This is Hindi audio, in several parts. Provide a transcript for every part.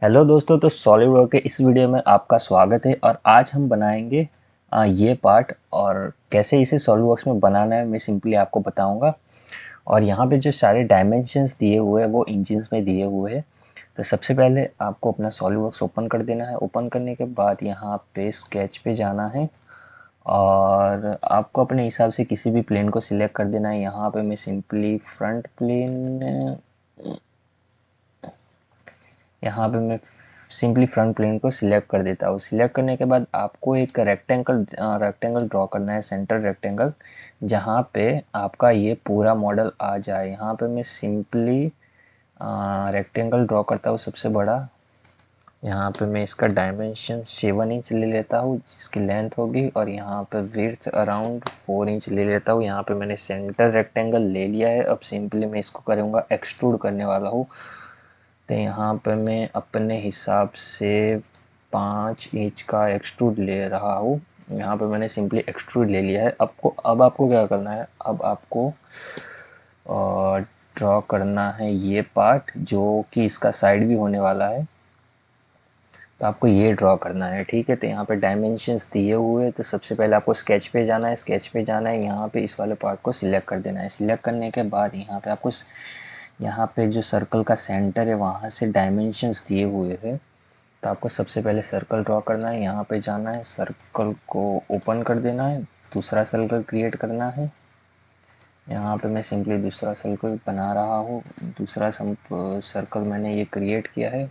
हेलो दोस्तों, तो सॉलिडवर्क के इस वीडियो में आपका स्वागत है। और आज हम बनाएंगे ये पार्ट, और कैसे इसे सॉलिडवर्क्स में बनाना है मैं सिंपली आपको बताऊंगा। और यहाँ पे जो सारे डायमेंशंस दिए हुए हैं वो इंचिस में दिए हुए हैं। तो सबसे पहले आपको अपना सॉलिडवर्क्स ओपन कर देना है। ओपन करने के बाद यहाँ पे स्केच पे जाना है और आपको अपने हिसाब से किसी भी प्लेन को सिलेक्ट कर देना है। यहाँ पे मैं सिंपली फ्रंट प्लेन, यहाँ पे मैं सिंपली फ्रंट प्लेन को सिलेक्ट कर देता हूँ। सिलेक्ट करने के बाद आपको एक रेक्टेंगल ड्रॉ करना है, सेंटर रेक्टेंगल, जहाँ पे आपका ये पूरा मॉडल आ जाए। यहाँ पे मैं सिंपली रेक्टेंगल ड्रॉ करता हूँ सबसे बड़ा। यहाँ पे मैं इसका डायमेंशन 7 इंच ले लेता हूँ जिसकी लेंथ होगी, और यहाँ पे विड्थ अराउंड 4 इंच ले लेता हूँ। यहाँ पे मैंने सेंटर रेक्टेंगल ले लिया है। अब सिंपली मैं इसको करूँगा एक्सट्रूड करने वाला हूँ। तो यहाँ पे मैं अपने हिसाब से 5 इंच का एक्सट्रूड ले रहा हूँ। यहाँ पे मैंने सिंपली एक्सट्रूड ले लिया है। अब आपको क्या करना है, अब आपको ड्रॉ करना है ये पार्ट जो कि इसका साइड भी होने वाला है। तो आपको ये ड्रॉ करना है, ठीक है। तो यहाँ पे डायमेंशंस दिए हुए हैं। तो सबसे पहले आपको स्केच पे जाना है। स्केच पे जाना है, यहाँ पे इस वाले पार्ट को सिलेक्ट कर देना है। सिलेक्ट करने के बाद यहाँ पे आपको यहाँ पे जो सर्कल का सेंटर है वहाँ से डायमेंशंस दिए हुए हैं। तो आपको सबसे पहले सर्कल ड्रॉ करना है। यहाँ पे जाना है, सर्कल को ओपन कर देना है, दूसरा सर्कल क्रिएट करना है। यहाँ पे मैं सिंपली दूसरा सर्कल बना रहा हूँ। दूसरा सर्कल मैंने ये क्रिएट किया है।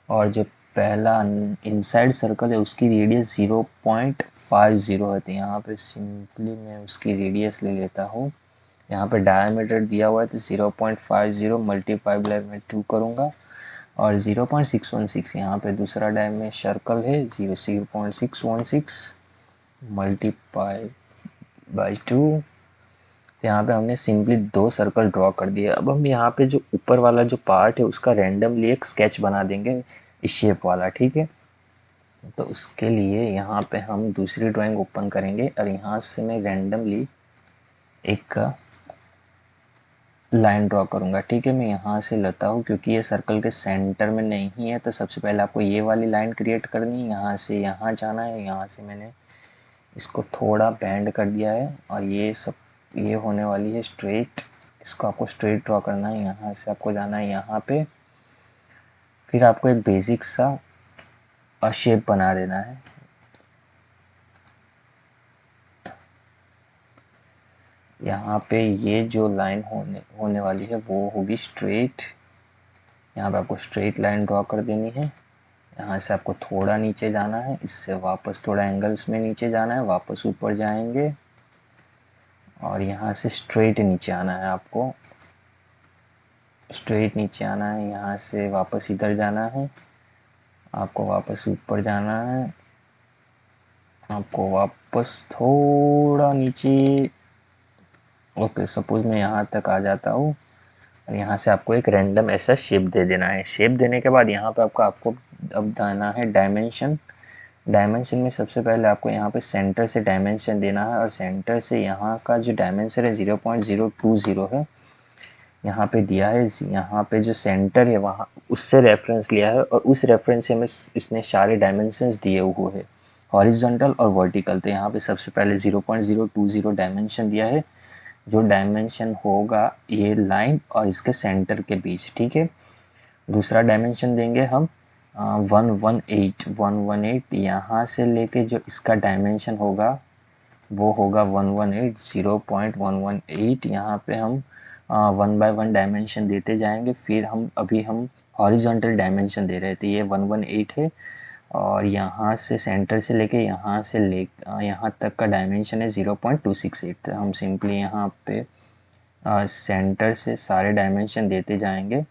और जो पहला इनसाइड सर्कल है उसकी रेडियस 0.50 है। तो यहाँ पे सिंपली मैं उसकी रेडियस ले लेता हूँ। यहाँ पे डायमीटर दिया हुआ है तो 0.50 मल्टीप्लाई बाय मैं 2 करूँगा। और 0.616 यहाँ पे दूसरा डायमेंशन सर्कल है, 0.616 मल्टीप्लाई बाय 2। यहाँ पे हमने सिंपली 2 सर्कल ड्रॉ कर दिए। अब हम यहाँ पे जो ऊपर वाला जो पार्ट है उसका रैंडमली एक स्केच बना देंगे, इस शेप वाला, ठीक है। तो उसके लिए यहाँ पे हम दूसरी ड्राइंग ओपन करेंगे और यहाँ से मैं रैंडमली एक लाइन ड्रॉ करूँगा, ठीक है। मैं यहाँ से लेता हूँ क्योंकि ये सर्कल के सेंटर में नहीं है। तो सबसे पहले आपको ये वाली लाइन क्रिएट करनी है, यहाँ से यहाँ जाना है। यहाँ से मैंने इसको थोड़ा बेंड कर दिया है और ये होने वाली है स्ट्रेट। इसको आपको स्ट्रेट ड्रॉ करना है। यहाँ से आपको जाना है यहाँ पे, फिर आपको एक बेसिक सा शेप बना देना है। यहाँ पे ये जो लाइन होने वाली है वो होगी स्ट्रेट। यहाँ पे आपको स्ट्रेट लाइन ड्रॉ कर देनी है। यहाँ से आपको थोड़ा नीचे जाना है, इससे वापस थोड़ा एंगल्स में नीचे जाना है, वापस ऊपर जाएंगे और यहाँ से स्ट्रेट नीचे आना है। आपको स्ट्रेट नीचे आना है, यहाँ से वापस इधर जाना है, आपको वापस ऊपर जाना है, आपको वापस थोड़ा नीचे। ओके, सपोज मैं यहाँ तक आ जाता हूँ और यहाँ से आपको एक रैंडम ऐसा शेप दे देना है। शेप देने के बाद यहाँ पे आपको अब देना है डायमेंशन। डायमेंशन में सबसे पहले आपको यहाँ पे सेंटर से डायमेंशन देना है, और सेंटर से यहाँ का जो डायमेंशन है 0.020 है, यहाँ पे दिया है। यहाँ पे जो सेंटर है वहाँ उससे रेफरेंस लिया है, और उस रेफरेंस से हमें इसने सारे डायमेंशंस दिए हुए हैं, हॉरिजॉन्टल और वर्टिकल। तो यहाँ पे सबसे पहले 0.020 डायमेंशन दिया है, जो डायमेंशन होगा ये लाइन और इसके सेंटर के बीच, ठीक है। दूसरा डायमेंशन देंगे हम 118 यहाँ से लेके जो इसका डायमेंशन होगा वो होगा 118, 0.118। यहाँ पे हम 1 बाय 1 डायमेंशन देते जाएंगे। फिर हम हॉरिजॉन्टल डायमेंशन दे रहे थे, ये 118 है। और यहाँ से सेंटर से लेके यहाँ तक का डायमेंशन है 0.268। हम सिंपली यहाँ पे सेंटर से सारे डायमेंशन देते जाएंगे।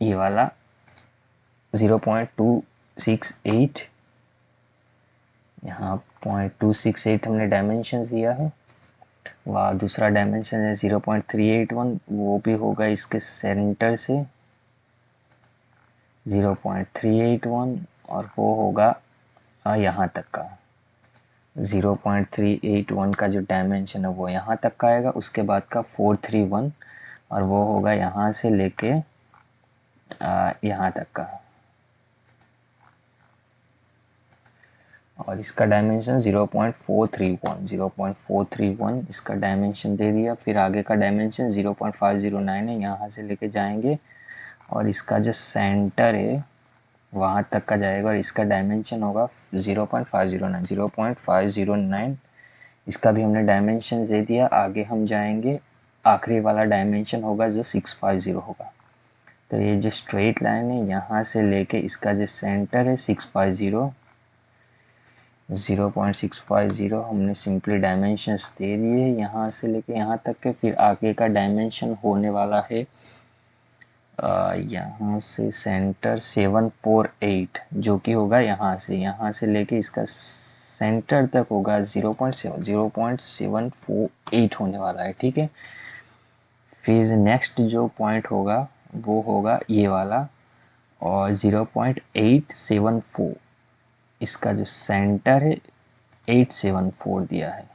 ये वाला 0.268, यहाँ 0.268 हमने डायमेंशन दिया है। वह दूसरा डायमेंशन है 0.381, वो भी होगा इसके सेंटर से 0.381, और वो होगा यहाँ तक का 0.381 का जो डायमेंशन है वो यहाँ तक का आएगा। उसके बाद का 431 और वो होगा यहाँ से लेके यहाँ तक का, और इसका डायमेंशन 0.431 इसका डायमेंशन दे दिया। फिर आगे का डायमेंशन 0.509 है, यहाँ से लेके जाएंगे और इसका जो सेंटर है वहाँ तक का जाएगा और इसका डायमेंशन होगा 0.509 इसका भी हमने डायमेंशन दे दिया। आगे हम जाएंगे, आखिरी वाला डायमेंशन होगा जो 650 होगा। तो ये जो स्ट्रेट लाइन है यहाँ से लेके इसका जो सेंटर है 650 0.650 हमने सिंपली डायमेंशंस दे दिए यहाँ से लेके यहाँ तक के। फिर आगे का डायमेंशन होने वाला है यहाँ से सेंटर 748 जो कि होगा यहाँ से लेके इसका सेंटर तक होगा 0.748 होने वाला है, ठीक है। फिर नेक्स्ट जो पॉइंट होगा वो होगा ये वाला और 0.874 इसका जो सेंटर है 874 दिया है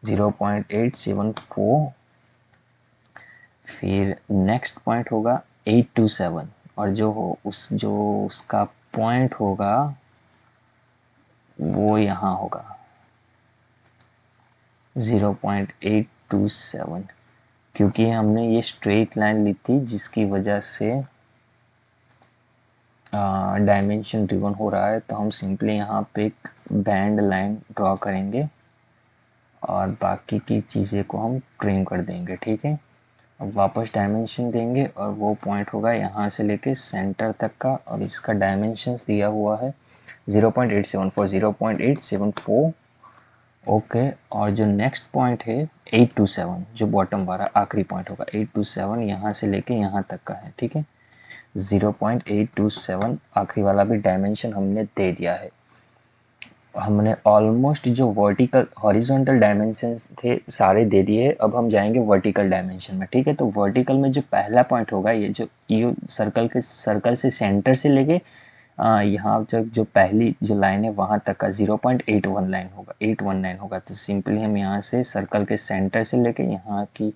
0.874। फिर नेक्स्ट पॉइंट होगा 827 और जो उसका पॉइंट होगा वो यहाँ होगा 0.827 क्योंकि हमने ये स्ट्रेट लाइन ली थी जिसकी वजह से डायमेंशन ड्रिवन हो रहा है। तो हम सिंपली यहाँ पे एक बैंड लाइन ड्रॉ करेंगे और बाकी की चीज़ें को हम ट्रिम कर देंगे, ठीक है। अब वापस डायमेंशन देंगे और वो पॉइंट होगा यहाँ से लेके सेंटर तक का और इसका डायमेंशंस दिया हुआ है 0.874 ओके। और जो नेक्स्ट पॉइंट है 827 जो बॉटम वाला आखिरी पॉइंट होगा 827 यहाँ से लेके यहाँ तक का है, ठीक है। 0.827 आखिरी वाला भी डायमेंशन हमने दे दिया है। हमने ऑलमोस्ट जो वर्टिकल हॉरिजॉन्टल डायमेंशन थे सारे दे दिए। अब हम जाएंगे वर्टिकल डायमेंशन में, ठीक है। तो वर्टिकल में जो पहला पॉइंट होगा ये जो यू सर्कल से सेंटर से लेके यहाँ तक जो पहली जो लाइन है वहाँ तक का 0.81 लाइन होगा 819 होगा। तो सिंपली हम यहाँ से सर्कल के सेंटर से लेके यहाँ की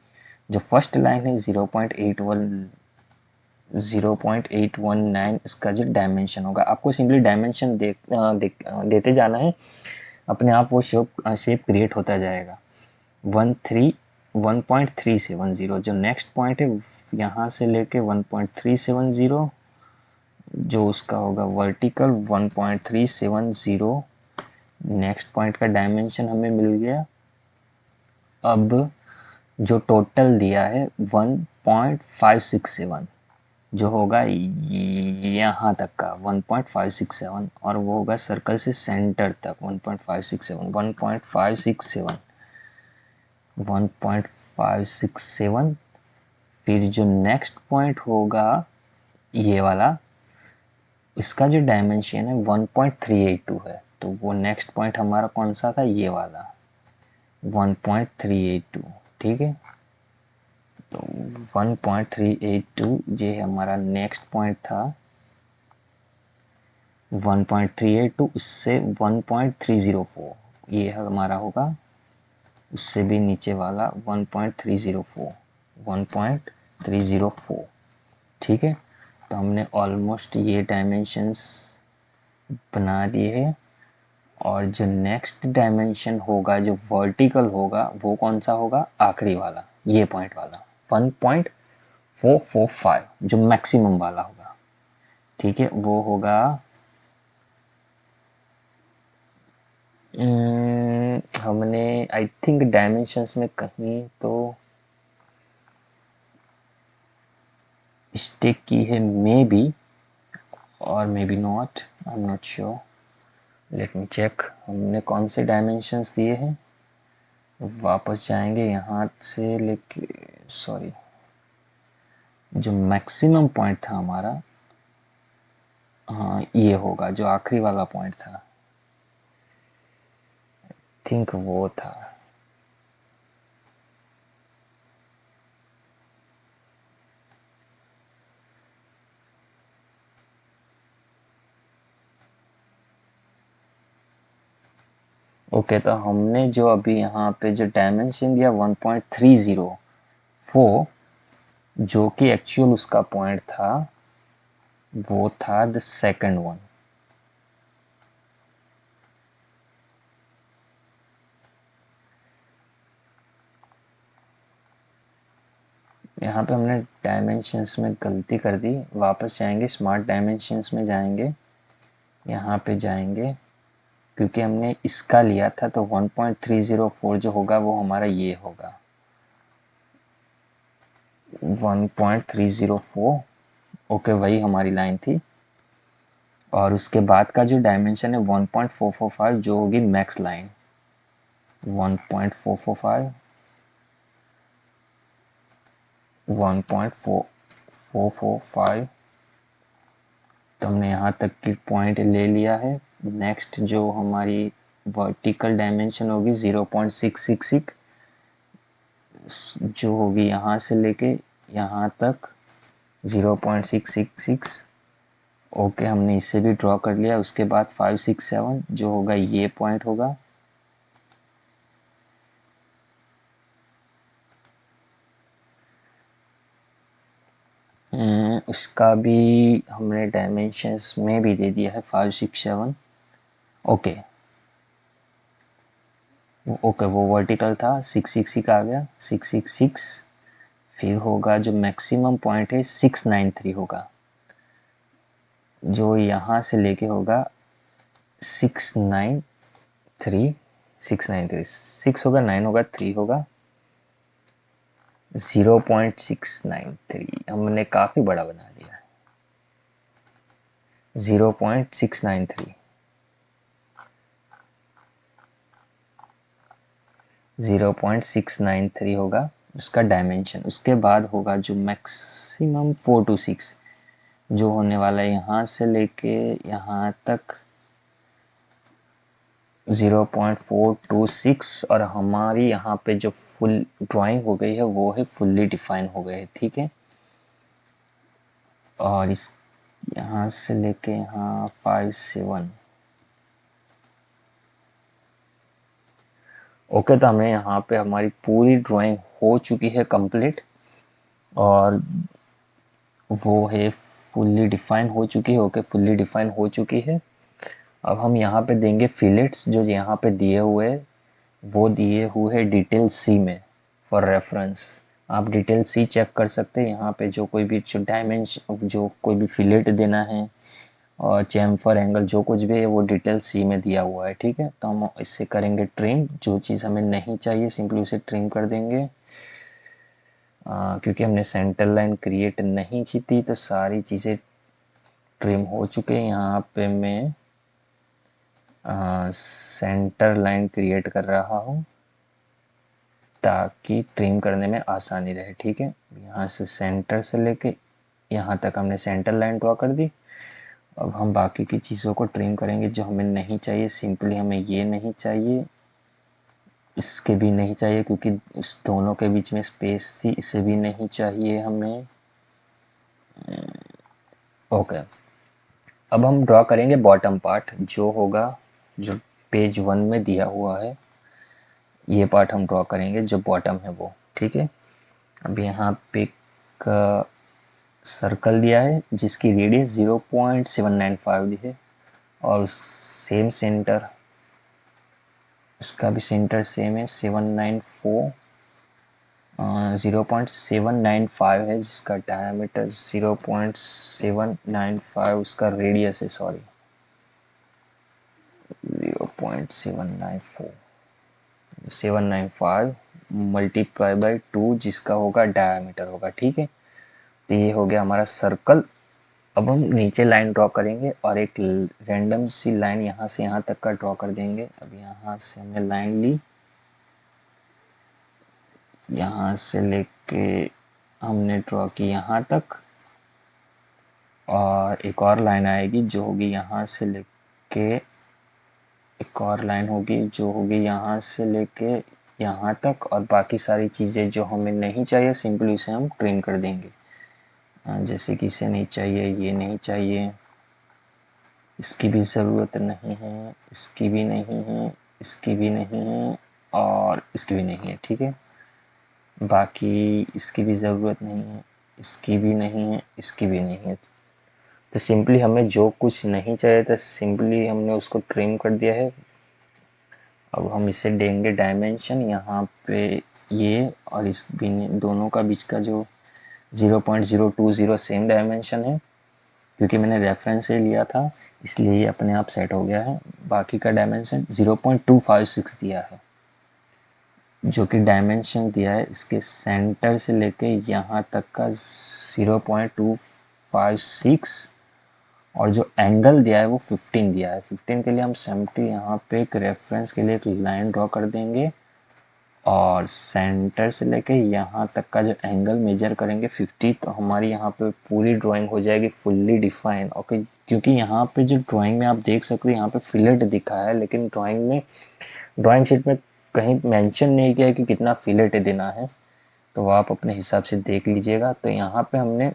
जो फर्स्ट लाइन है 0.819 इसका जो डायमेंशन होगा। आपको सिंपली डायमेंशन देते जाना है, अपने आप वो शेप क्रिएट होता जाएगा। 1.370 जो नेक्स्ट पॉइंट है यहाँ से लेके 1.370 जो उसका होगा वर्टिकल 1.370 नेक्स्ट पॉइंट का डायमेंशन हमें मिल गया। अब जो टोटल दिया है 1.567 जो होगा यहाँ तक का 1.567 और वो होगा सर्कल से सेंटर तक 1.567 फिर जो नेक्स्ट पॉइंट होगा ये वाला इसका जो डायमेंशन है 1.382 है। तो वो नेक्स्ट पॉइंट हमारा कौन सा था, ये वाला 1.382, ठीक है। तो 1.382 ये हमारा नेक्स्ट पॉइंट था 1.382 उससे 1.304 ये हमारा होगा उससे भी नीचे वाला 1.304 ठीक है। तो हमने ऑलमोस्ट ये डायमेंशंस बना दिए हैं। और जो नेक्स्ट डायमेंशन होगा जो वर्टिकल होगा वो कौन सा होगा, आखिरी वाला ये पॉइंट वाला 1.445 जो मैक्सिमम वाला होगा, ठीक है। वो होगा हमने आई थिंक डायमेंशंस में कहीं तो मिस्टेक की है, मे बी और maybe not, I am not sure. Let me check हमने कौन से डायमेंशंस दिए हैं। वापस जाएंगे यहाँ से लेके सॉरी जो मैक्सिमम पॉइंट था हमारा, हाँ ये होगा जो आखिरी वाला पॉइंट था, थिंक वो था। ओके तो हमने जो अभी यहाँ पे जो डायमेंशन दिया 1.304 जो कि एक्चुअल उसका पॉइंट था वो था द सेकंड वन। यहाँ पे हमने डायमेंशंस में गलती कर दी, वापस जाएंगे स्मार्ट डायमेंशंस में जाएंगे, यहाँ पे जाएंगे क्योंकि हमने इसका लिया था तो 1.304 जो होगा वो हमारा ये होगा 1.304। ओके वही हमारी लाइन थी। और उसके बाद का जो डायमेंशन है 1.445 जो होगी मैक्स लाइन 1.445 1.445। तो हमने यहाँ तक की पॉइंट ले लिया है। नेक्स्ट जो हमारी वर्टिकल डायमेंशन होगी 0.666 जो होगी यहाँ से लेके यहाँ तक 0.666। ओके हमने इसे भी ड्रॉ कर लिया। उसके बाद 567 जो होगा ये पॉइंट होगा। उसका भी हमने डायमेंशंस में भी दे दिया है 567। ओके ओके वो वर्टिकल था 666 आ गया 666। फिर होगा जो मैक्सिमम पॉइंट है 693 होगा जो यहाँ से लेके होगा 693 693 6 होगा 9 होगा 3 होगा 0.693 हमने काफ़ी बड़ा बना दिया है 0.693 0.693 होगा उसका डायमेंशन। उसके बाद होगा जो मैक्सिमम 426 जो होने वाला है यहाँ से लेके यहाँ तक 0.426 और हमारी यहाँ पे जो फुल ड्राइंग हो गई है वो है फुल्ली डिफाइन हो गए है। ठीक है और इस यहाँ से लेके यहाँ 57। ओके तो हमें यहाँ पे हमारी पूरी ड्राइंग हो चुकी है कंप्लीट और वो है फुल्ली डिफाइन हो चुकी है। ओके फुल्ली डिफाइन हो चुकी है। अब हम यहाँ पे देंगे फिलेट्स जो यहाँ पे दिए हुए वो दिए हुए डिटेल सी में फॉर रेफरेंस। आप डिटेल सी चेक कर सकते हैं यहाँ पे जो कोई भी जो डायमेंशन जो कोई भी फिलेट देना है और चैम्फर एंगल जो कुछ भी है वो डिटेल सी में दिया हुआ है। ठीक है तो हम इससे करेंगे ट्रिम। जो चीज़ हमें नहीं चाहिए सिंपली उसे ट्रिम कर देंगे। क्योंकि हमने सेंटर लाइन क्रिएट नहीं की थी तो सारी चीज़ें ट्रिम हो चुके हैं। यहाँ पे मैं सेंटर लाइन क्रिएट कर रहा हूँ ताकि ट्रिम करने में आसानी रहे। ठीक है यहाँ से सेंटर से लेके यहाँ तक हमने सेंटर लाइन ड्रॉ कर दी। अब हम बाकी की चीज़ों को ट्रिम करेंगे जो हमें नहीं चाहिए। सिंपली हमें ये नहीं चाहिए इसके भी नहीं चाहिए क्योंकि उस दोनों के बीच में स्पेस थी। इसे भी नहीं चाहिए हमें। ओके अब हम ड्रॉ करेंगे बॉटम पार्ट जो होगा जो पेज 1 में दिया हुआ है। ये पार्ट हम ड्रॉ करेंगे जो बॉटम है वो। ठीक है अब यहाँ पे एक सर्कल दिया है जिसकी रेडियस 0.795 दी है और सेम सेंटर उसका भी सेंटर सेम है 794 0.795 है जिसका डायमीटर 0.795 उसका रेडियस है सॉरी 0.795 मल्टीप्लाई बाई 2 जिसका होगा डायमीटर होगा। ठीक है तो ये हो गया हमारा सर्कल। अब हम नीचे लाइन ड्रॉ करेंगे और एक रैंडम सी लाइन यहाँ से यहाँ तक का ड्रॉ कर देंगे। अब यहाँ से हमने लाइन ली यहाँ से लेके हमने ड्रॉ की यहाँ तक और एक और लाइन आएगी जो होगी यहाँ से लेके एक और लाइन होगी जो होगी यहाँ से लेके यहाँ तक और बाकी सारी चीज़ें जो हमें नहीं चाहिए सिंपली उसे हम ट्रिम कर देंगे। जैसे कि इसे नहीं चाहिए ये नहीं चाहिए इसकी भी ज़रूरत नहीं है इसकी भी नहीं है इसकी भी नहीं है और इसकी भी नहीं है। ठीक है बाकी इसकी भी ज़रूरत नहीं है इसकी भी नहीं है, इसकी भी नहीं है। तो सिंपली हमें जो कुछ नहीं चाहिए था सिंपली हमने उसको ट्रिम कर दिया है। अब हम इसे देंगे डायमेंशन यहाँ पे ये और इस दोनों का बीच का जो 0.020 सेम डायमेंशन है, क्योंकि मैंने रेफरेंस से लिया था इसलिए ये अपने आप सेट हो गया है। बाकी का डायमेंशन 0.256 दिया है, जो कि डायमेंशन दिया है इसके सेंटर से लेके यहाँ तक का 0.256, और जो एंगल दिया है वो 15 दिया है। 15 के लिए हम सिंपली यहाँ पे एक रेफरेंस के लिए एक लाइन ड्रॉ कर देंगे और सेंटर से लेके यहाँ तक का जो एंगल मेजर करेंगे 50, तो हमारी यहाँ पे पूरी ड्राइंग हो जाएगी फुल्ली डिफाइन। ओके, क्योंकि यहाँ पे जो ड्राइंग में आप देख सकते हो यहाँ पे फिलेट दिखा है, लेकिन ड्राइंग शीट में कहीं मेंशन नहीं किया है कि कितना फिलेट देना है, तो आप अपने हिसाब से देख लीजिएगा। तो यहाँ पे हमने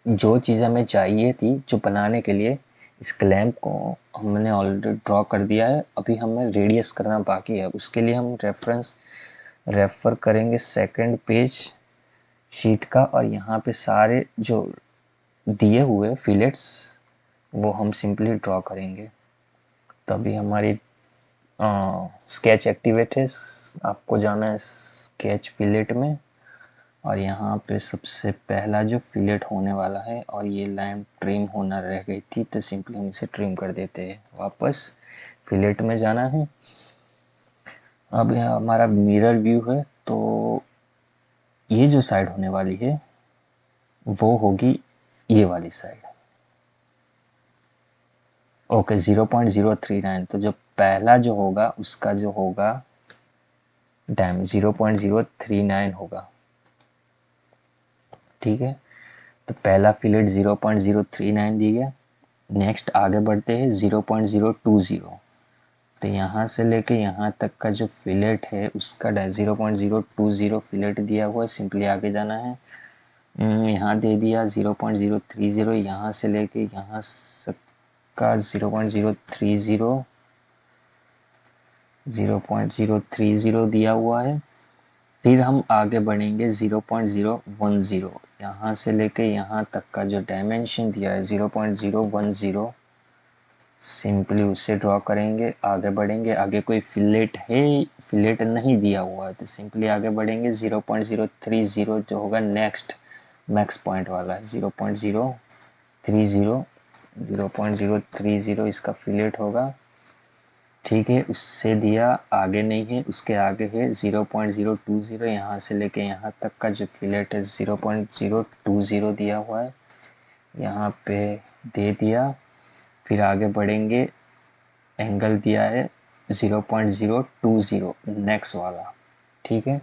जो चीज़ हमें चाहिए थी जो बनाने के लिए, इस क्लैंप को हमने ऑलरेडी ड्रॉ कर दिया है, अभी हमें रेडियस करना बाकी है। उसके लिए हम रेफ़र करेंगे सेकंड पेज शीट का, और यहाँ पे सारे जो दिए हुए फिलेट्स वो हम सिंपली ड्रॉ करेंगे। तभी हमारी स्केच एक्टिवेट है, आपको जाना है स्केच फिलेट में, और यहाँ पे सबसे पहला जो फिलेट होने वाला है, और ये लाइन ट्रिम होना रह गई थी तो सिंपली हम इसे ट्रिम कर देते हैं। वापस फिलेट में जाना है। अब यहाँ हमारा मिरर व्यू है, तो ये जो साइड होने वाली है वो होगी ये वाली साइड। ओके, 0.039, तो जो पहला जो होगा उसका जो होगा डैम 0.039 होगा। ठीक है, तो पहला फिलेट 0.039 दी गया। नेक्स्ट आगे बढ़ते हैं 0.020, तो यहाँ से लेके यहाँ तक का जो फिलेट है उसका 0.020 फिलेट दिया हुआ है। सिंपली आगे जाना है, यहाँ दे दिया 0.030, यहाँ से लेके यहाँ तक का 0.030 दिया हुआ है। फिर हम आगे बढ़ेंगे 0.010, यहाँ से लेके यहाँ तक का जो डायमेंशन दिया है 0.010, सिंपली उसे ड्रॉ करेंगे। आगे बढ़ेंगे, आगे कोई फिलेट नहीं दिया हुआ है तो सिंपली आगे बढ़ेंगे 0.030 जो होगा नेक्स्ट मैक्स पॉइंट वाला है 0.030 इसका फिलेट होगा। ठीक है, उससे दिया आगे नहीं है, उसके आगे है 0.020, यहाँ से लेके यहाँ तक का जो फिलेट है 0.020 दिया हुआ है, यहाँ पे दे दिया। फिर आगे बढ़ेंगे, एंगल दिया है 0.020 नेक्स्ट वाला। ठीक है,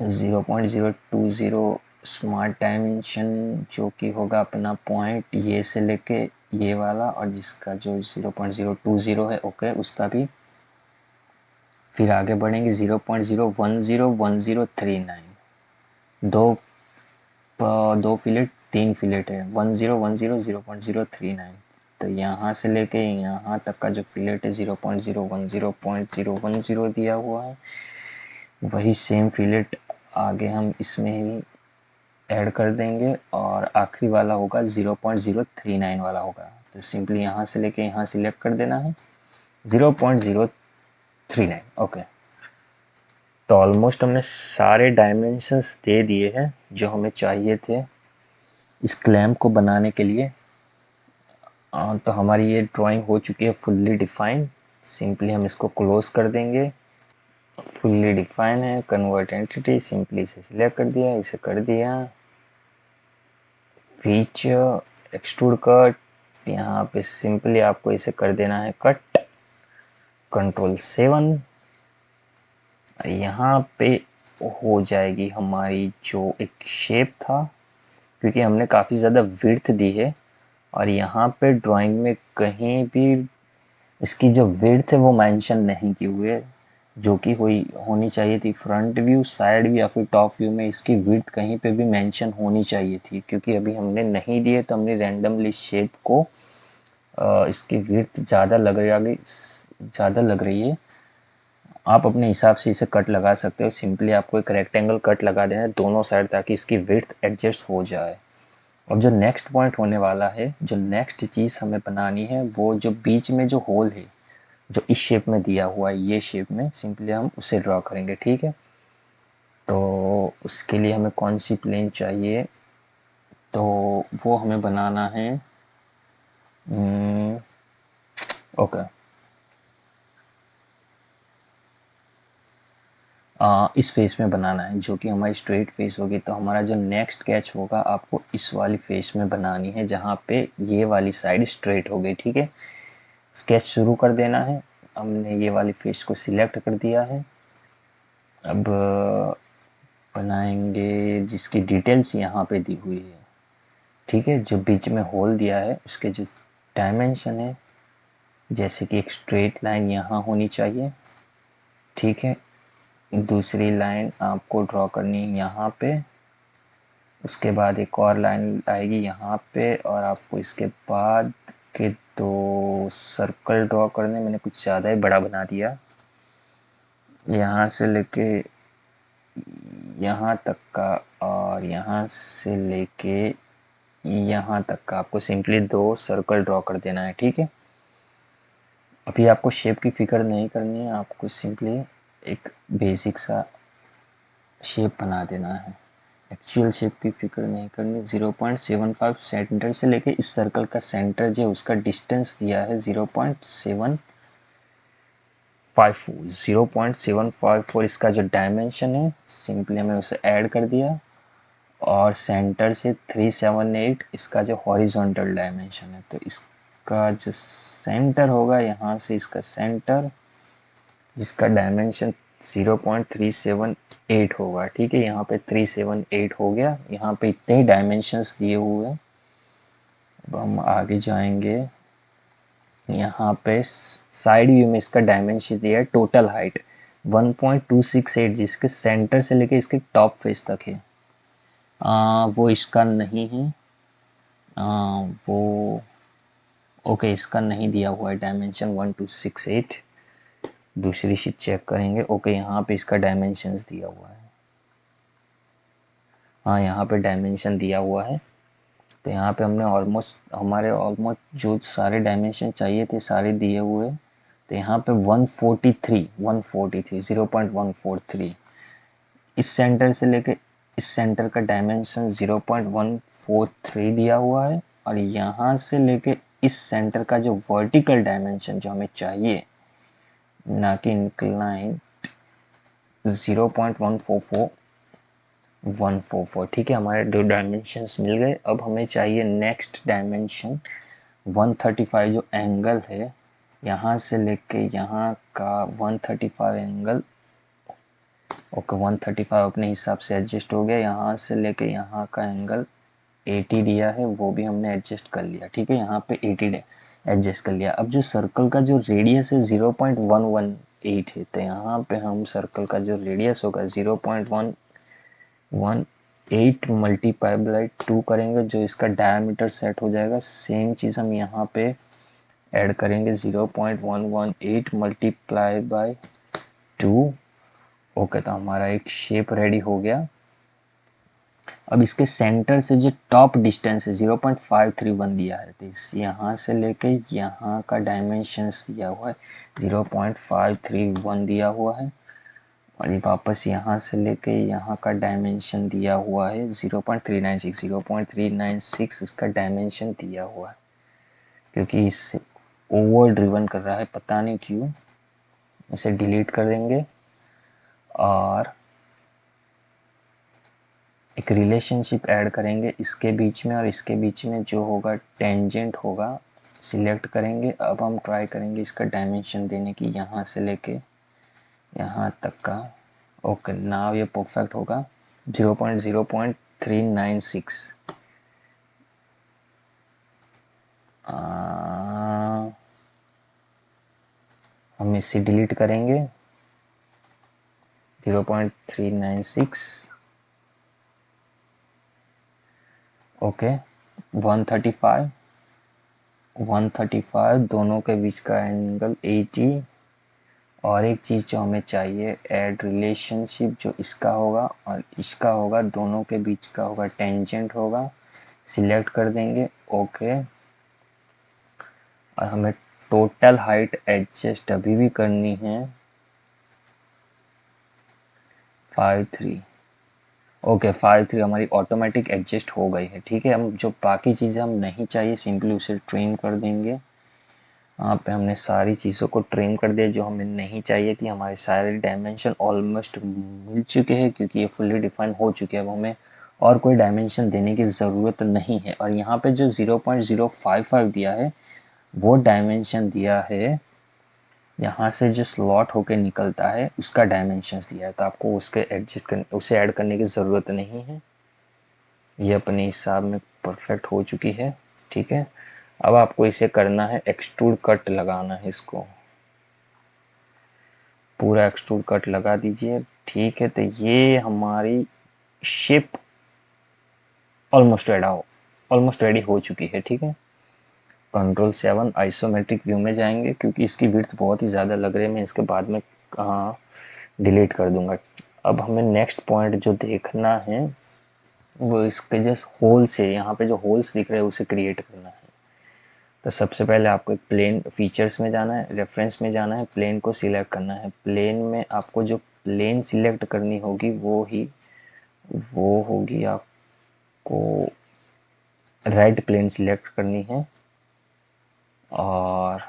0.020 स्मार्ट डायमेंशन जो कि होगा अपना पॉइंट ये से लेके ये वाला, और जिसका जो 0.020 है ओके उसका भी। फिर आगे बढ़ेंगे 0.0101039, दो फिलेट, तीन फिलेट है 1010 0.039, तो यहाँ से लेके यहाँ तक का जो फिलेट है 0.010.010 दिया हुआ है। वही सेम फिलेट आगे हम इसमें ही ऐड कर देंगे, और आखिरी वाला होगा 0.039 वाला होगा। तो सिंपली यहाँ से लेके यहाँ सिलेक्ट कर देना है 0.039। ओके, तो ऑलमोस्ट हमने सारे डायमेंशंस दे दिए हैं जो हमें चाहिए थे इस क्लैंप को बनाने के लिए। तो हमारी ये ड्राइंग हो चुकी है फुल्ली डिफाइन। सिंपली हम इसको क्लोज कर देंगे। फुल्ली डिफाइन है, कन्वर्ट एंटिटी, सिंपली इसे सिलेक्ट कर दिया, इसे कर दिया फीचर एक्सट्रूड कट, यहाँ पे सिंपली आपको इसे कर देना है कट, Ctrl+7, यहाँ पे हो जाएगी हमारी जो एक शेप था, क्योंकि हमने काफ़ी ज़्यादा विड्थ दी है और यहाँ पे ड्राइंग में कहीं भी इसकी जो विड्थ है वो मेंशन नहीं की हुई, जो कि होनी चाहिए थी। फ्रंट व्यू, साइड व्यू या फिर टॉप व्यू में इसकी विड्थ कहीं पे भी मेंशन होनी चाहिए थी, क्योंकि अभी हमने नहीं दिए तो हमने रैंडमली शेप को इसकी विड्थ ज़्यादा लग रही है, आप अपने हिसाब से इसे कट लगा सकते हो। सिंपली आपको एक रेक्टेंगल कट लगा देना है दोनों साइड, ताकि इसकी विड्थ एडजस्ट हो जाए। और जो नेक्स्ट पॉइंट होने वाला है, जो नेक्स्ट चीज़ हमें बनानी है, वो जो बीच में जो होल है, जो इस शेप में दिया हुआ है, ये शेप में, सिंपली हम उसे ड्रॉ करेंगे। ठीक है, तो उसके लिए हमें कौन सी प्लेन चाहिए, तो वो हमें बनाना है ओके, इस फेस में बनाना है, जो कि हमारी स्ट्रेट फेस होगी। तो हमारा जो नेक्स्ट स्केच होगा, आपको इस वाली फेस में बनानी है, जहाँ पे ये वाली साइड स्ट्रेट हो गई। ठीक है, स्केच शुरू कर देना है। हमने ये वाली फेस को सिलेक्ट कर दिया है। अब बनाएंगे जिसकी डिटेल्स यहाँ पे दी हुई है। ठीक है, जो बीच में होल दिया है उसके जो डायमेंशन है, जैसे कि एक स्ट्रेट लाइन यहाँ होनी चाहिए। ठीक है, दूसरी लाइन आपको ड्रॉ करनी है यहाँ पे, उसके बाद एक और लाइन आएगी यहाँ पे, और आपको इसके बाद के दो सर्कल ड्रॉ करने, मैंने कुछ ज़्यादा ही बड़ा बना दिया। यहाँ से लेके यहाँ तक का, और यहाँ से लेके यहाँ तक का आपको सिंपली दो सर्कल ड्रॉ कर देना है। ठीक है, अभी आपको शेप की फिक्र नहीं करनी है, आपको सिंपली एक बेसिक सा शेप बना देना है। एक्चुअल शेप की फिक्र नहीं करनी। 0.75 सेंटर से लेके इस सर्कल का सेंटर जो उसका डिस्टेंस दिया है 0.754 इसका जो डायमेंशन है, सिंपली हमें उसे ऐड कर दिया। और सेंटर से 378 इसका जो हॉरिजॉन्टल डायमेंशन है, तो इसका जो सेंटर होगा यहाँ से इसका सेंटर, जिसका डायमेंशन 0.378 होगा। ठीक है, यहाँ पे 378 हो गया, यहाँ पे इतने ही डायमेंशंस दिए हुए हैं। अब हम आगे जाएंगे, यहाँ पे साइड व्यू में इसका डायमेंशन दिया है टोटल हाइट 1.268, जिसके सेंटर से लेके इसके टॉप फेस तक है। वो इसका नहीं है, वो ओके, इसका नहीं दिया हुआ है डायमेंशन 1268। दूसरी शीट चेक करेंगे। ओके, यहाँ पे इसका डायमेंशंस दिया हुआ है। हाँ, यहाँ पे डायमेंशन दिया हुआ है। तो यहाँ पे हमने ऑलमोस्ट जो सारे डायमेंशन चाहिए थे सारे दिए हुए। तो यहाँ पे 143 0.143 इस सेंटर से लेके इस सेंटर का डायमेंशन 0.143 दिया हुआ है। और यहाँ से लेके इस सेंटर का जो वर्टिकल डायमेंशन जो हमें चाहिए, ना कि इंक्लाइन, 0.144। ठीक है, हमारे दो डायमेंशंस मिल गए। अब हमें चाहिए नेक्स्ट डायमेंशन 135, जो एंगल है यहाँ से लेके यहाँ का 135 एंगल। ओके, 135 अपने हिसाब से एडजस्ट हो गया। यहाँ से लेके यहाँ का एंगल 80 दिया है, वो भी हमने एडजस्ट कर लिया। ठीक है, यहाँ पे 80 एडजस्ट कर लिया। अब जो सर्कल का जो रेडियस है 0.118 है, तो यहाँ पे हम सर्कल का जो रेडियस होगा 0.118 मल्टीप्लाई बाई 2 करेंगे, जो इसका डायमीटर सेट हो जाएगा। सेम चीज़ हम यहाँ पे ऐड करेंगे, 0.118 मल्टीप्लाई बाई 2। ओके, तो हमारा एक शेप रेडी हो गया। अब इसके सेंटर से जो टॉप डिस्टेंस है 0.531 दिया है, तो इस यहाँ से लेके यहाँ का डायमेंशंस दिया हुआ है 0.531 दिया हुआ है। और ये वापस यहाँ से लेके यहाँ का डायमेंशन दिया हुआ है 0.396 इसका डायमेंशन दिया हुआ है। क्योंकि इससे ओवर ड्रिवन कर रहा है, पता नहीं क्यों। इसे डिलीट कर देंगे और एक रिलेशनशिप ऐड करेंगे इसके बीच में, और इसके बीच में जो होगा टेंजेंट होगा सिलेक्ट करेंगे। अब हम ट्राई करेंगे इसका डायमेंशन देने की, यहाँ से लेके यहाँ तक का। ओके, नाउ ये परफेक्ट होगा। 0.396। हम इसे डिलीट करेंगे 0.396। ओके, 135 दोनों के बीच का एंगल 80 और एक चीज़ जो हमें चाहिए, ऐड रिलेशनशिप, जो इसका होगा और इसका होगा, दोनों के बीच का होगा, टेंजेंट होगा, सिलेक्ट कर देंगे, ओके। और हमें टोटल हाइट एडजस्ट अभी भी करनी है 5:3, ओके 5:3 हमारी ऑटोमेटिक एडजस्ट हो गई है, ठीक है। हम जो बाकी चीज़ें हम नहीं चाहिए सिंपली उसे ट्रिम कर देंगे। यहाँ पे हमने सारी चीज़ों को ट्रिम कर दिया जो हमें नहीं चाहिए थी। हमारे सारे डायमेंशन ऑलमोस्ट मिल चुके हैं क्योंकि ये फुल्ली डिफाइन हो चुके हैं। अब हमें और कोई डायमेंशन देने की ज़रूरत नहीं है। और यहाँ पे जो 0.055 दिया है वो डायमेंशन दिया है, यहाँ से जो स्लॉट होके निकलता है उसका डायमेंशंस दिया है, तो आपको उसके एडजस्ट करने, उसे ऐड करने की ज़रूरत नहीं है। ये अपने हिसाब में परफेक्ट हो चुकी है, ठीक है। अब आपको इसे करना है एक्सट्रूड कट लगाना है, इसको पूरा एक्सट्रूड कट लगा दीजिए, ठीक है। तो ये हमारी शेप ऑलमोस्ट रेडी हो चुकी है, ठीक है। Ctrl+7 आइसोमेट्रिक व्यू में जाएंगे क्योंकि इसकी विड्थ बहुत ही ज़्यादा लग रही है, मैं इसके बाद में डिलीट कर दूंगा। अब हमें नेक्स्ट पॉइंट जो देखना है वो इसके जस्ट होल से, यहाँ पे जो होल्स दिख रहे हैं उसे क्रिएट करना है। तो सबसे पहले आपको एक प्लेन फीचर्स में जाना है, रेफरेंस में जाना है, प्लेन को सिलेक्ट करना है। प्लेन में आपको जो प्लेन सिलेक्ट करनी होगी वो होगी आपको रेड प्लेन सिलेक्ट करनी है और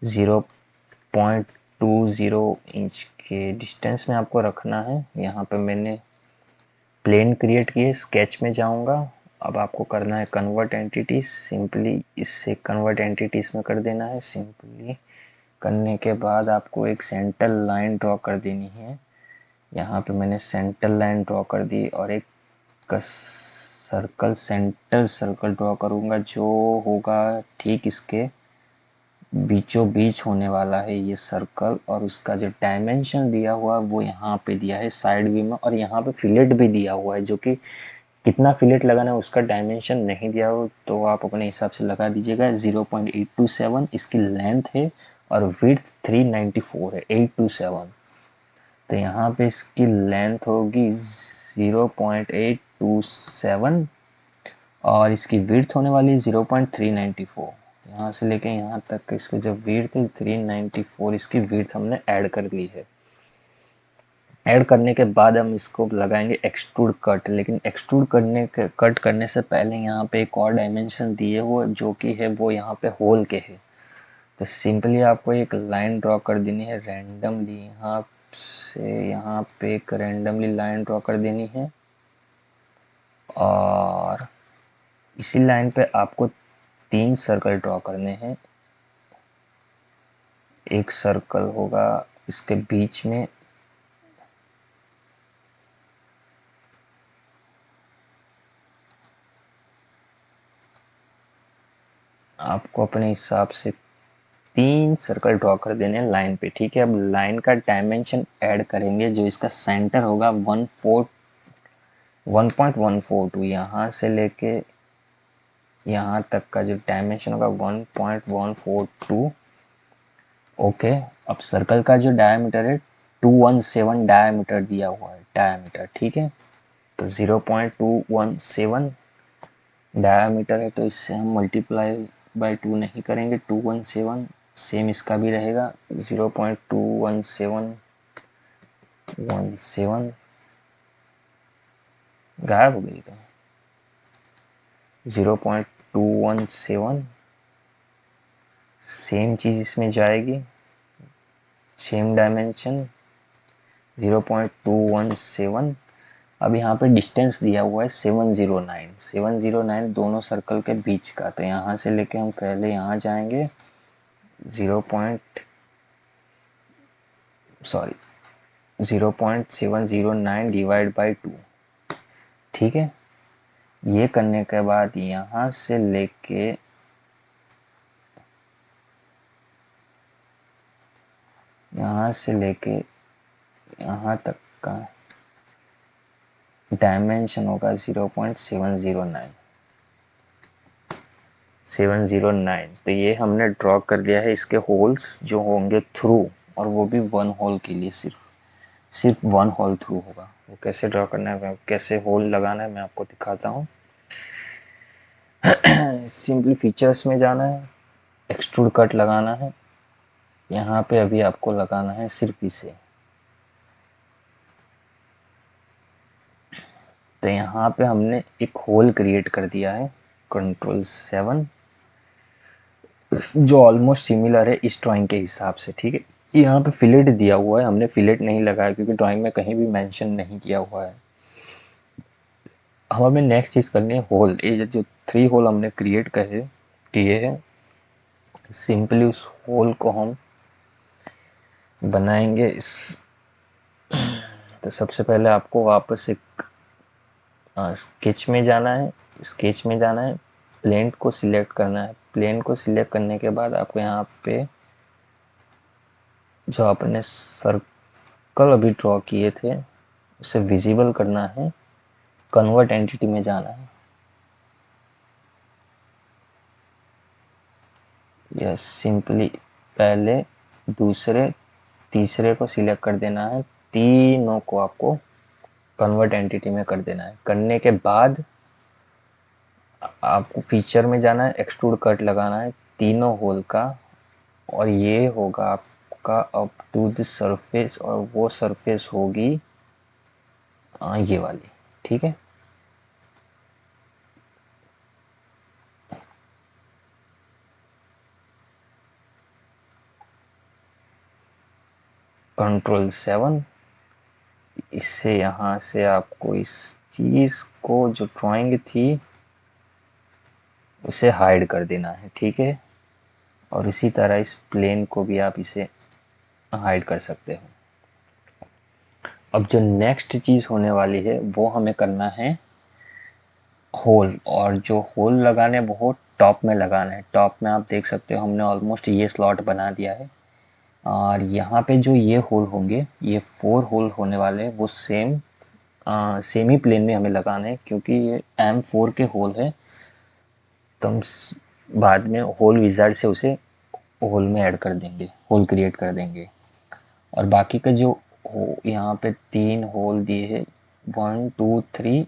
0.20 के डिस्टेंस में आपको रखना है। यहाँ पे मैंने प्लेन क्रिएट किए, स्केच में जाऊँगा। अब आपको करना है कन्वर्ट एंटिटीज, सिंपली इससे कन्वर्ट एंटिटीज में कर देना है। सिंपली करने के बाद आपको एक सेंटर लाइन ड्रॉ कर देनी है। यहाँ पे मैंने सेंटर लाइन ड्रॉ कर दी और एक सेंटर सर्कल ड्रॉ करूँगा जो होगा ठीक इसके बीचों बीच होने वाला है ये सर्कल। और उसका जो डायमेंशन दिया हुआ है वो यहाँ पे दिया है साइड व्यू में, और यहाँ पे फिलेट भी दिया हुआ है जो कि कितना फिलेट लगाना है उसका डायमेंशन नहीं दिया हो तो आप अपने हिसाब से लगा दीजिएगा। 0.827 इसकी लेंथ है और विड्थ 394 है, 827। तो यहाँ पे इसकी लेंथ होगी 0.827 और इसकी विड्थ होने वाली है 0.394। यहाँ से लेके यहाँ तक इसकी जो विड्थ है 394, इसकी विड्थ हमने ऐड कर ली है। ऐड करने के बाद हम इसको लगाएंगे एक्सट्रूड कट, लेकिन एक्सट्रूड कट करने से पहले यहाँ पे एक और डायमेंशन दिए हुए जो कि है वो यहाँ पे होल के है। तो सिंपली आपको एक लाइन ड्रॉ कर देनी है रैंडमली, यहाँ से यहाँ पे एक रैंडमली लाइन ड्रॉ कर देनी है और इसी लाइन पे आपको 3 सर्कल ड्रॉ करने हैं। एक सर्कल होगा इसके बीच में, आपको अपने हिसाब से 3 सर्कल ड्रॉ कर देने हैं लाइन पे, ठीक है। अब लाइन का डायमेंशन ऐड करेंगे, जो इसका सेंटर होगा 1.142, यहाँ से लेके यहाँ तक का जो डायमेंशन होगा 1.142, ओके। अब सर्कल का जो डायमीटर है 217 डायमीटर दिया हुआ है, डायमीटर, ठीक है। तो 0.217 डायमीटर है तो इससे हम मल्टीप्लाई बाय 2 नहीं करेंगे, 217 सेम इसका भी रहेगा 0.217 गायब हो गई। तो 0.217 सेम चीज़ इसमें जाएगी, सेम डायमेंशन 0.217। अब यहाँ पे डिस्टेंस दिया हुआ है 709 दोनों सर्कल के बीच का। तो यहाँ से लेके हम पहले यहाँ जाएंगे 0.709 डिवाइड बाई 2, ठीक है। ये करने के बाद यहाँ से लेके यहाँ तक का डायमेंशन होगा 0.709। तो ये हमने ड्रॉ कर दिया है इसके होल्स जो होंगे थ्रू और वो भी वन होल के लिए, सिर्फ वन होल थ्रू होगा। वो कैसे ड्रॉ करना है, कैसे होल लगाना है, मैं आपको दिखाता हूँ। सिंपली फीचर्स में जाना है, एक्सट्रूड कट लगाना है। यहाँ पे अभी आपको लगाना है सिर्फ इसे। तो यहाँ पे हमने एक होल क्रिएट कर दिया है, Ctrl+7, जो ऑलमोस्ट सिमिलर है इस ड्राइंग के हिसाब से, ठीक है। यहाँ पे फिलेट दिया हुआ है, हमने फिलेट नहीं लगाया क्योंकि ड्राइंग में कहीं भी मेंशन नहीं किया हुआ है। हमें नेक्स्ट चीज़ करनी है होल। ये जो 3 होल हमने क्रिएट किए हैं, सिंपली उस होल को हम बनाएंगे तो सबसे पहले आपको वापस एक स्केच में जाना है। स्केच में जाना है, प्लेन को सिलेक्ट करना है। प्लेन को सिलेक्ट करने के बाद आपको यहाँ पे जो आपने सर्कल अभी ड्रॉ किए थे उसे विजिबल करना है, कन्वर्ट एंटिटी में जाना है। यस, सिंपली पहले दूसरे तीसरे को सिलेक्ट कर देना है, तीनों को आपको कन्वर्ट एंटिटी में कर देना है। करने के बाद आपको फीचर में जाना है, एक्सट्रूड कट लगाना है तीनों होल का, और ये होगा आपका अप टू द सरफेस, और वो सरफेस होगी ये वाली, ठीक है। Ctrl+7, इससे यहाँ से आपको इस चीज़ को जो ड्राइंग थी उसे हाइड कर देना है, ठीक है। और इसी तरह इस प्लेन को भी आप इसे हाइड कर सकते हो। अब जो नेक्स्ट चीज़ होने वाली है वो हमें करना है होल, और जो होल लगाने वो टॉप में लगाना है। टॉप में आप देख सकते हो हमने ऑलमोस्ट ये स्लॉट बना दिया है, और यहाँ पे जो ये होल होंगे, ये 4 होल होने वाले हैं, वो सेम ही प्लेन में हमें लगाना है क्योंकि ये M4 के होल है। तो हम बाद में होल विजार्ड से उसे होल में ऐड कर देंगे, होल क्रिएट कर देंगे। और बाकी का जो यहाँ पे 3 होल दिए हैं, 1 2 3,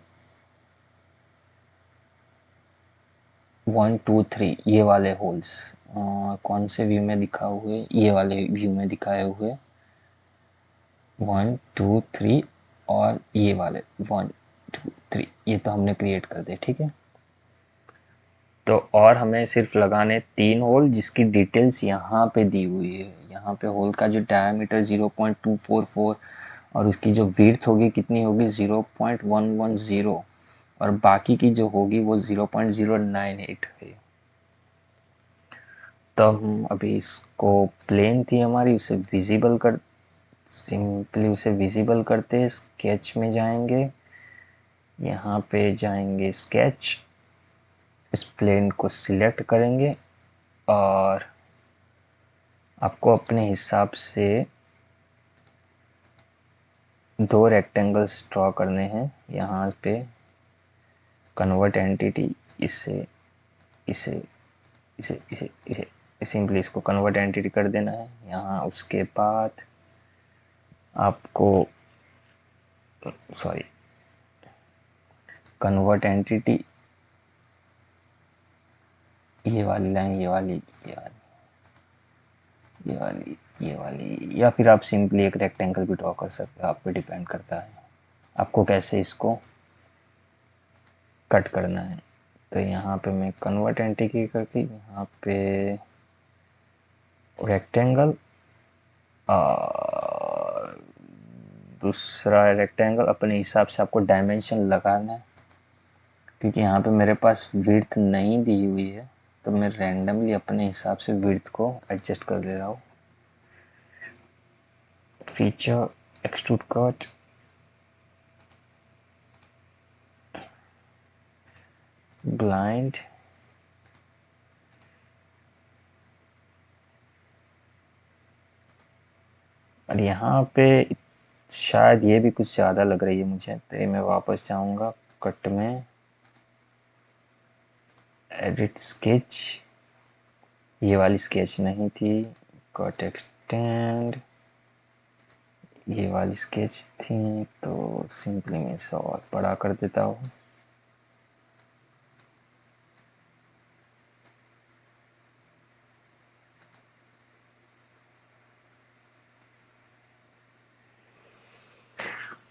1 2 3, ये वाले होल्स कौन से व्यू में दिखा हुए, ये वाले व्यू में दिखाए हुए 1 2 3, और ये वाले 1 2 3, ये तो हमने क्रिएट कर दिए, ठीक है। तो और हमें सिर्फ लगाने 3 होल जिसकी डिटेल्स यहाँ पे दी हुई है। यहाँ पे होल का जो डायमीटर 0.244, और उसकी जो विड्थ होगी कितनी होगी 0.110, और बाकी की जो होगी वो 0.098 है। तो हम अभी इसको प्लेन थी हमारी, उसे विजिबल कर, सिंपली उसे विजिबल करते स्केच में जाएंगे, यहाँ पे जाएंगे स्केच, इस प्लेन को सिलेक्ट करेंगे, और आपको अपने हिसाब से 2 रेक्टेंगल्स ड्रॉ करने हैं। यहाँ पे कन्वर्ट एंटिटी, इसे इसे इसे इसे इसे सिंपली इसको कन्वर्ट एंटिटी कर देना है। यहाँ उसके बाद आपको सॉरी, कन्वर्ट एंटिटी, ये वाली लाइन, ये वाली, ये वाली, ये वाली, ये वाली, या फिर आप सिंपली एक रेक्टेंगल भी ड्रॉ कर सकते हो, आप पे डिपेंड करता है आपको कैसे इसको कट करना है। तो यहाँ पे मैं कन्वर्ट एंटिटी करके यहाँ पे रेक्टेंगल, और दूसरा रेक्टेंगल अपने हिसाब से आपको डायमेंशन लगाना है, क्योंकि यहाँ पे मेरे पास विड्थ नहीं दी हुई है, तो मैं रैंडमली अपने हिसाब से विड्थ को एडजस्ट कर ले रहा हूँ। फीचर, एक्सट्रूड कट, ब्लाइंड, और यहाँ पे शायद ये भी कुछ ज़्यादा लग रही है मुझे, तो ये मैं वापस जाऊँगा कट में, एडिट स्केच, ये वाली स्केच नहीं थी, कट एक्सटेंड, ये वाली स्केच थी तो सिंपली मैं इसे और बड़ा कर देता हूँ।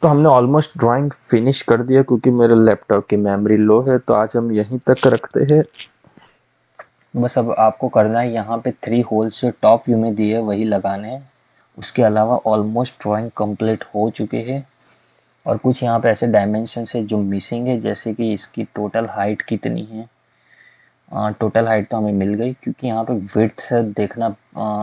तो हमने ऑलमोस्ट ड्राइंग फिनिश कर दिया क्योंकि मेरे लैपटॉप की मेमोरी लो है, तो आज हम यहीं तक रखते हैं। बस अब आपको करना है यहाँ पे 3 होल्स जो टॉप व्यू में दिए वही लगाने हैं। उसके अलावा ऑलमोस्ट ड्राइंग कंप्लीट हो चुके हैं। और कुछ यहाँ पे ऐसे डायमेंशन है जो मिसिंग है, जैसे कि इसकी टोटल हाइट कितनी है। टोटल हाइट तो हमें मिल गई, क्योंकि यहाँ पे विड्थ से देखना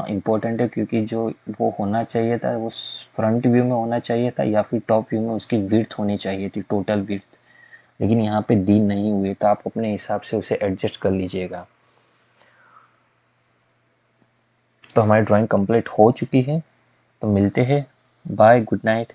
इम्पोर्टेंट है, क्योंकि जो वो होना चाहिए था वो फ्रंट व्यू में होना चाहिए था या फिर टॉप व्यू में उसकी विड्थ होनी चाहिए थी, टोटल विड्थ। लेकिन यहाँ पे दी नहीं हुई, तो आप अपने हिसाब से उसे एडजस्ट कर लीजिएगा। तो हमारी ड्राइंग कंप्लीट हो चुकी है, तो मिलते हैं। Bye, good night.